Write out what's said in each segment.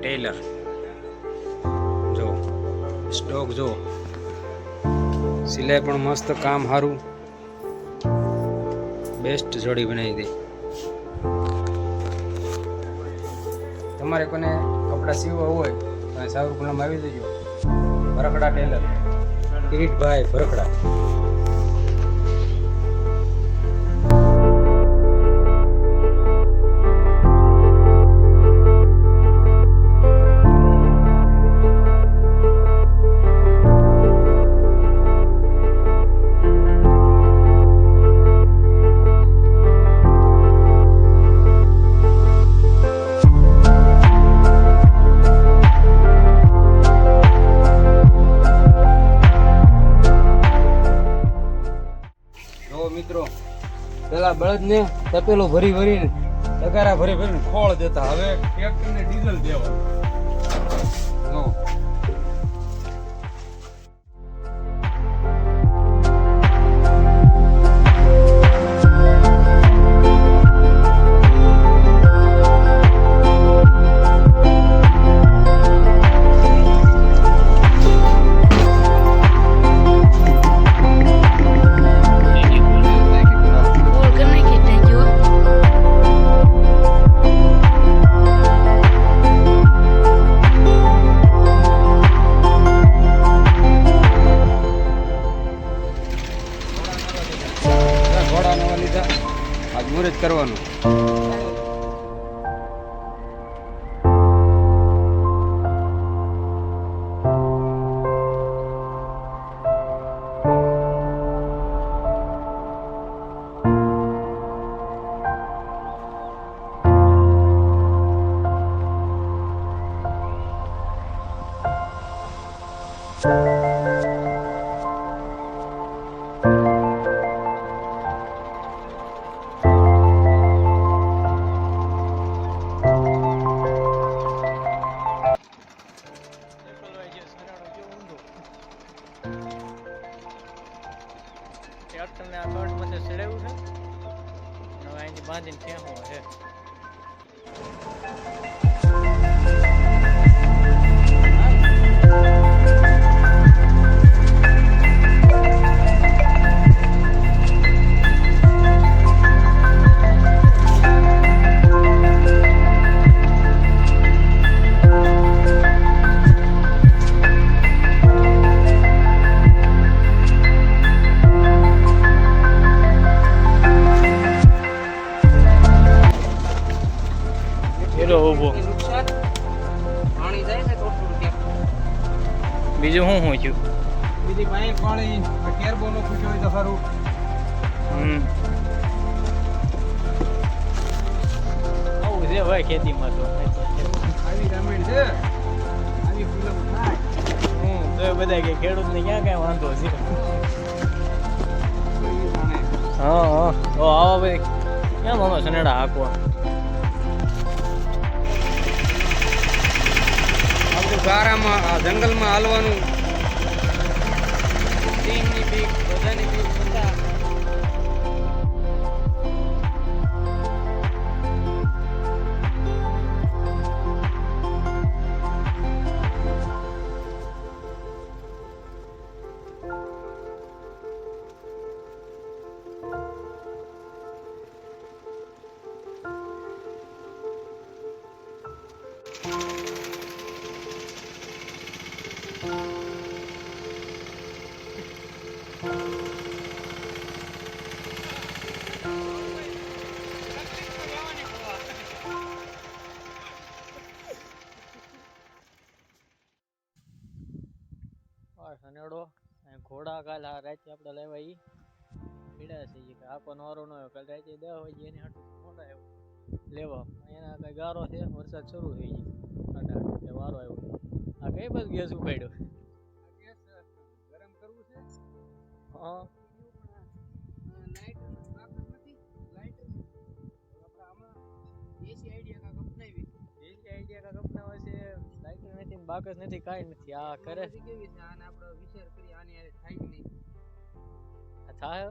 Taylor જો stock જો સિલાઈ પણ મસ્ત કામ સારું બેસ્ટ જોડી બનાવી દે તમારે કોને કપડા સીવવા હોય તો સાવરકુંડલામાં આવી જજો ભરખડા ટેલર કિરીટભાઈ ભરખડા મિત્રો પેલા બળદ ને તપેલો ભરી ભરીને તગારા ભરી ભરીને ખોળ દેતા હવે ટ્રેક્ટર ને ડીઝલ દેવાનું આજ મુહૂર્ત કરવાનું ટ્રેક્ટરને આ બર્ડ બધે ચડાવ્યું છે હવે અહીંથી બાંધીને ફેંકવું છે બીજું શું શું થયું બીજી પાણી પાણી કેરબો નો ખૂટ્યો હોય તો સારું આવું છે ભાઈ ખેતીમાં તો આવી રમેણ છે આવી ફૂલમ થાય તો બધા કે ખેડૂતને ક્યાં કાંઈ વાંધો છે હા હા તો આવા ભાઈ ક્યાં મામા સનેડા હાંકવા ગારામાં જંગલમાં હાલવાનું સિંહની બીક બધાની બીક બધા સનેડો ઘોડા કાલ આ રાતે આપણે લેવા ઈ પીડા છે કે આખો નોરો ન હોય કાલ રાતે 10 વાગે એની હાટું ઘોડા આવ્યો લેવા એના કઈ ગારો છે વરસાદ શરૂ થઈ ગયો એટલે વારો આવ્યો આ કઈ બસ ગેસ ઉપાડ્યો ગેસ ગરમ કરવું છે હા લાઈટ બાકસ નથી લાઈટ આપણે આમાં દેશી આઈડિયા કા અપનાવી દેશી આઈડિયા કા અપનાવે છે લાઈટ નથી બાકસ નથી કાઈ નથી આ કરે કેવી છે આને આપણે વિચાર કરી આની યારે થાય કે નહીં આ થાય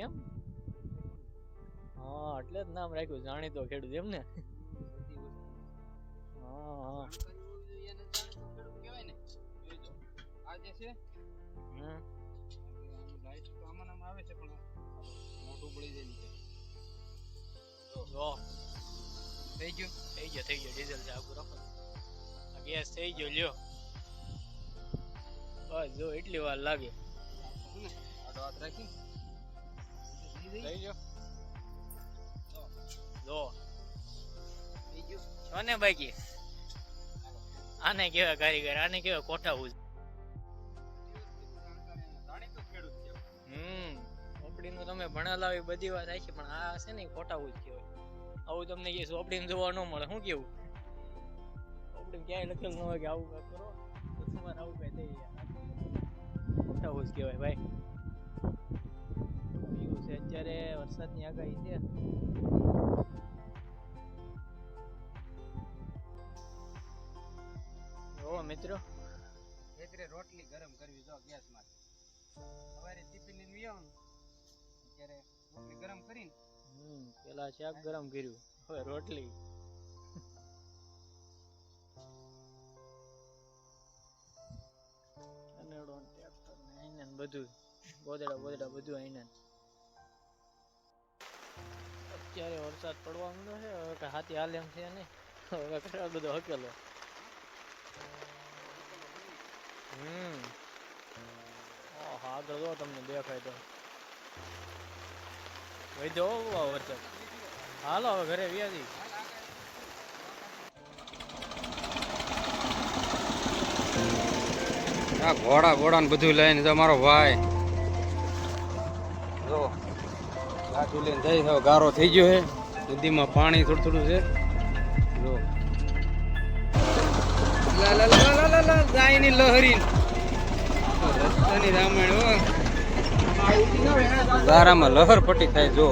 એમ હા એટલે જ નામ રાખ્યું જાણીતો ખેડૂત એમ ને હા આ જે છે હમ લાઈટ તો આમાં નામ આવે છે પણ મોટું પડી જાય નીચે. જો થઈ ગયું. થઈ ગયો ડીઝલ છે આગળ રાખો આ ગેસ થઈ ગયો લ્યો બસ જો એટલી વાર લાગે આડો હાથ રાખી થઈ ગયો જો થઈ ગયું. છો ને બાકી આને કેવા કારીગર આને કેવા કોઠા હુજ ચોપડીનું તમે ભણેલા હોય બધી વાત થાય છે પણ આ છે ને ખોટા હુજ કહેવાય આવું તમને કે ચોપડીને જોવા ન મળે શું કેવું ચોપડી ક્યાંય લખેલ ન હોય કે આવું કાંઈ કરો તો તમારે આવું કાંઈ થઈ જાય ખોટા હુજ કહેવાય ભાઈ એવું છે અત્યારે વરસાદની આગાહી છે જો મિત્રો ખેતરે રોટલી ગરમ કરવી જો ગેસમાં સવારે ટિફિન લઈને આવ્યો અત્યારે રોટલી ગરમ કરીને પેલા શાક ગરમ કર્યું હવે રોટલી કનેડો ને ટ્રેક્ટર ને આઈને ને બધું ગોદડા બધું આઈને અત્યારે વરસાદ પડવા માંડ્યો છે હવે કઈ હાથી હાલ એમ છે નહીં હવે કચરા બધો હકેલો આગળ જો તમને દેખાય તો વૈધો વરસાદ હાલો હવે ઘરે વ્યાજી આ ઘોડા ને બધું લઈને તો મારો ભાઈ જો ગાડી લઈને જઈ હવે ગારો થઈ ગયો છે નદીમાં પાણી થોડું છે જો લા લા લા લા લા લા જાયની લહરી રસ્તાની રામાયણ હો ગારામાં લહર પટ્ટી થાય જો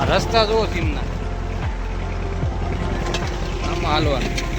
રસ્તા જુઓ સીમના આમાં હાલવાનું